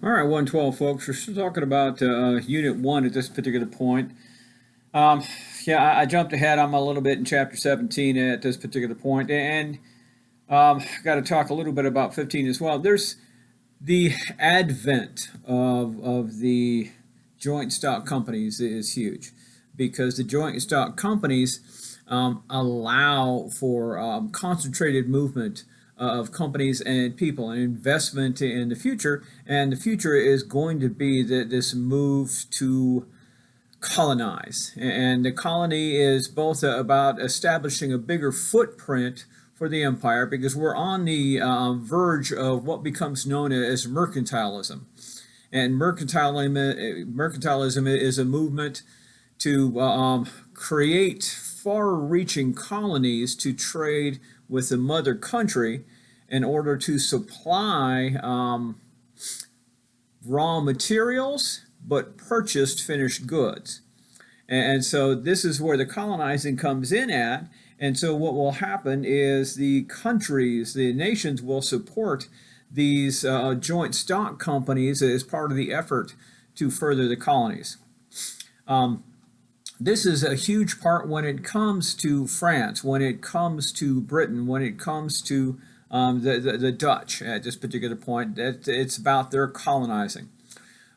All right, 112, folks. We're still talking about Unit 1 at this particular point. Yeah, I jumped ahead. I'm a little bit in Chapter 17 at this particular point, and got to talk a little bit about 15 as well. There's the advent of the joint stock companies is huge because the joint stock companies allow for concentrated movement of companies and people and investment in the future. And the future is going to be this move to colonize. And the colony is both about establishing a bigger footprint for the empire because we're on the verge of what becomes known as mercantilism. And mercantilism is a movement to create far-reaching colonies to trade with the mother country in order to supply raw materials but purchased finished goods. And so this is where the colonizing comes in at. And so what will happen is the countries, the nations will support these joint stock companies as part of the effort to further the colonies. This is a huge part when it comes to France, when it comes to Britain, when it comes to the Dutch at this particular point. It's about their colonizing.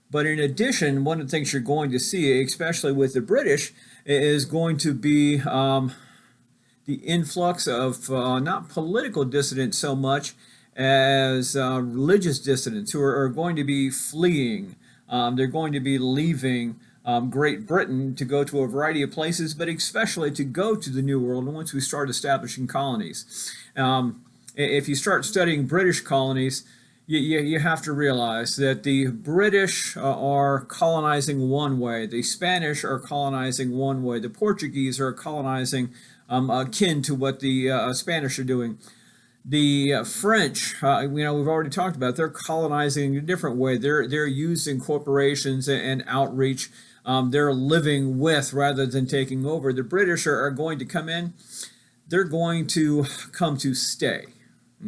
But in addition, one of the things you're going to see, especially with the British, is going to be the influx of not political dissidents so much as religious dissidents who are going to be fleeing. They're going to be leaving Great Britain to go to a variety of places, but especially to go to the New World once we start establishing colonies. If you start studying British colonies, you have to realize that the British are colonizing one way, the Spanish are colonizing one way, the Portuguese are colonizing akin to what the Spanish are doing. The French, we've already talked about, they're colonizing in a different way. They're using corporations and outreach. They're living with rather than taking over. The British are going to come in. They're going to come to stay,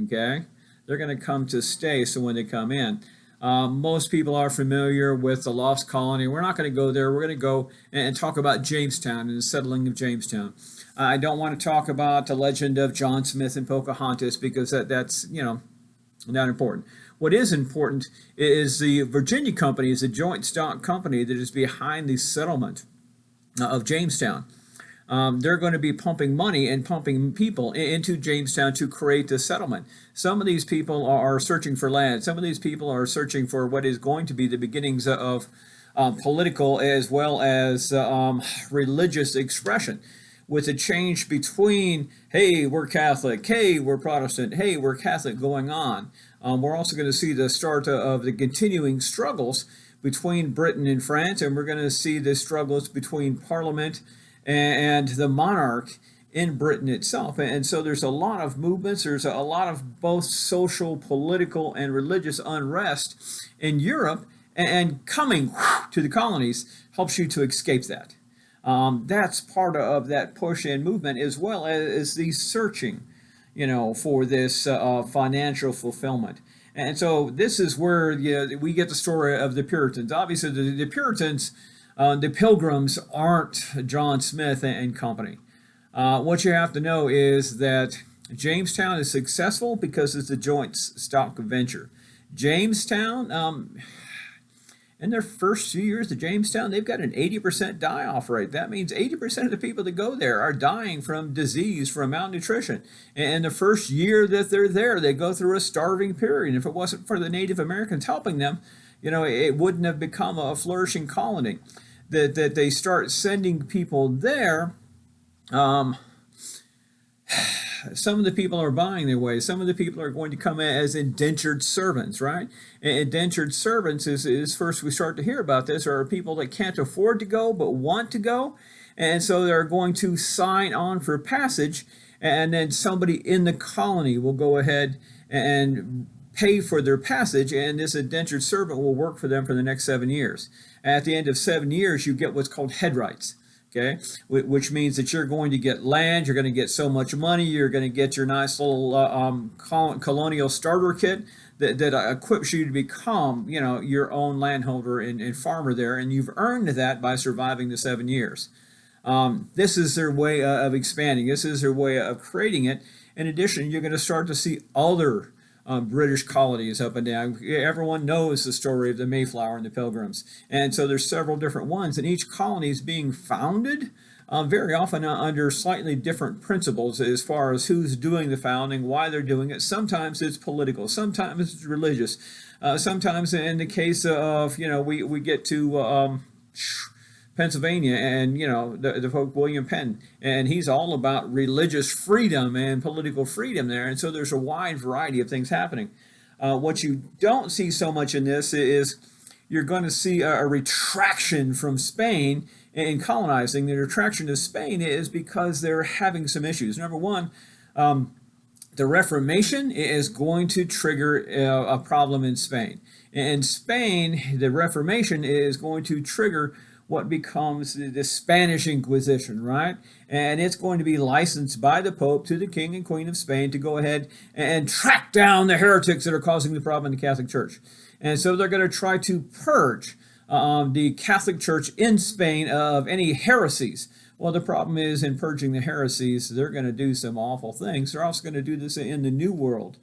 okay? They're going to come to stay, so when they come in. Most people are familiar with the Lost Colony. We're not going to go there. We're going to go and talk about Jamestown and the settling of Jamestown. I don't want to talk about the legend of John Smith and Pocahontas because that's not important. What is important is the Virginia Company is a joint stock company that is behind the settlement of Jamestown. They're going to be pumping money and pumping people into Jamestown to create the settlement. Some of these people are searching for land. Some of these people are searching for what is going to be the beginnings of political as well as religious expression, with a change between, hey, we're Catholic, hey, we're Protestant, hey, we're Catholic going on. We're also going to see the start of the continuing struggles between Britain and France, and we're going to see the struggles between Parliament and the monarch in Britain itself. And so there's a lot of movements, there's a lot of both social, political, and religious unrest in Europe, and coming to the colonies helps you to escape that. That's part of that push and movement, as well as the searching, for this financial fulfillment. And so this is where we get the story of the Puritans. Obviously, the Puritans, the Pilgrims aren't John Smith and company. What you have to know is that Jamestown is successful because it's a joint stock venture. Jamestown, in their first few years of Jamestown, they've got an 80% die-off rate. That means 80% of the people that go there are dying from disease, from malnutrition. And the first year that they're there, they go through a starving period. If it wasn't for the Native Americans helping them, it wouldn't have become a flourishing colony. That they start sending people there. Some of the people are buying their way. Some of the people are going to come as indentured servants, right? Indentured servants is first we start to hear about this are people that can't afford to go but want to go. And so they're going to sign on for passage, and then somebody in the colony will go ahead and pay for their passage, and this indentured servant will work for them for the next 7 years. At the end of 7 years, you get what's called head rights. Okay, which means that you're going to get land, you're going to get so much money, you're going to get your nice little colonial starter kit that equips you to become, your own landholder and farmer there, and you've earned that by surviving the 7 years. This is their way of expanding. This is their way of creating it. In addition, you're going to start to see other British colonies up and down. Everyone knows the story of the Mayflower and the Pilgrims, and so there's several different ones, and each colony is being founded very often under slightly different principles as far as who's doing the founding, why they're doing it. Sometimes it's political, sometimes it's religious, sometimes in the case of, we get to Pennsylvania, and the Pope William Penn, and he's all about religious freedom and political freedom there, and so there's a wide variety of things happening. What you don't see so much in this is you're going to see a retraction from Spain in colonizing. The retraction of Spain is because they're having some issues. Number one, the Reformation is going to trigger a problem in Spain. In Spain, the Reformation is going to trigger what becomes the Spanish Inquisition, right? And it's going to be licensed by the Pope to the King and Queen of Spain to go ahead and track down the heretics that are causing the problem in the Catholic Church. And so they're going to try to purge the Catholic Church in Spain of any heresies. Well, the problem is, in purging the heresies, they're going to do some awful things. They're also going to do this in the New World.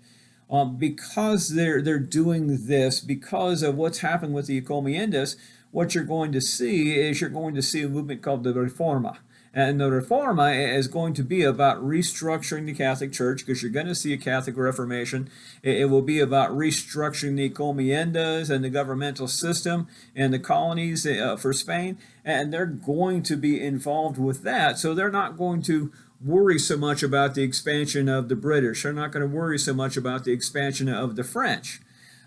Because they're doing this, because of what's happened with the encomiendas, what you're going to see is a movement called the Reforma. And the Reforma is going to be about restructuring the Catholic Church, because you're going to see a Catholic Reformation. It will be about restructuring the encomiendas and the governmental system and the colonies for Spain. And they're going to be involved with that. So they're not going to worry so much about the expansion of the British. They're not going to worry so much about the expansion of the French.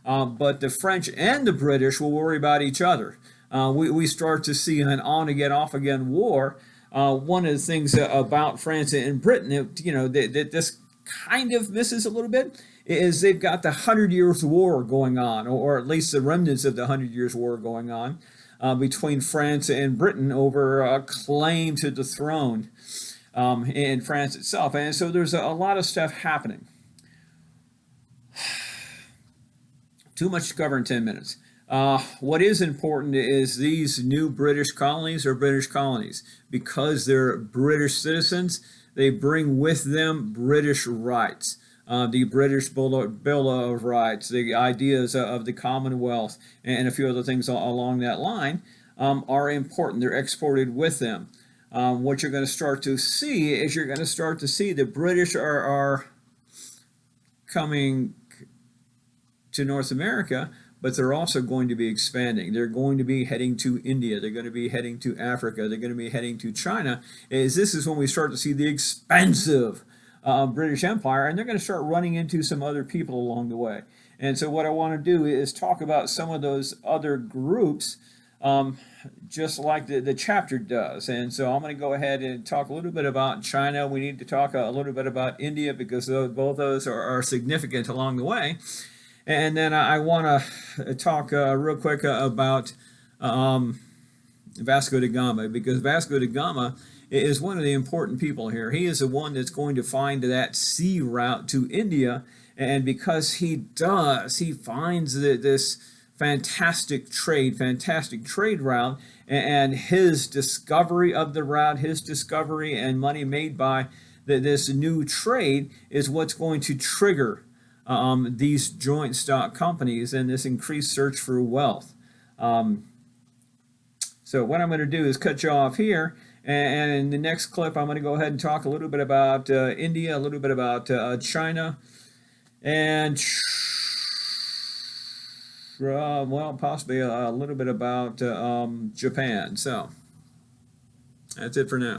But the French and the British will worry about each other. We start to see an on-again, off-again war. One of the things about France and Britain, that this kind of misses a little bit, is they've got the 100 Years' War going on, or at least the remnants of the 100 Years' War going on between France and Britain over a claim to the throne in France itself. And so there's a lot of stuff happening. Too much to cover in 10 minutes. What is important is these new British colonies are British colonies. Because they're British citizens, they bring with them British rights. The British Bill of Rights, the ideas of the Commonwealth, and a few other things along that line are important. They're exported with them. What you're going to start to see is the British are coming to North America, but they're also going to be expanding. They're going to be heading to India. They're going to be heading to Africa. They're going to be heading to China. This is when we start to see the expansive British Empire, and they're going to start running into some other people along the way. And so what I want to do is talk about some of those other groups, just like the chapter does. And so I'm going to go ahead and talk a little bit about China. We need to talk a little bit about India, because both those are significant along the way. And then I want to talk real quick about Vasco da Gama, because Vasco da Gama is one of the important people here. He is the one that's going to find that sea route to India, and because he finds this fantastic trade route, and his discovery of the route, his discovery and money made by this new trade is what's going to trigger these joint stock companies and this increased search for wealth. So what I'm going to do is cut you off here, and in the next clip I'm going to go ahead and talk a little bit about India, a little bit about China, and possibly a little bit about Japan. So that's it for now.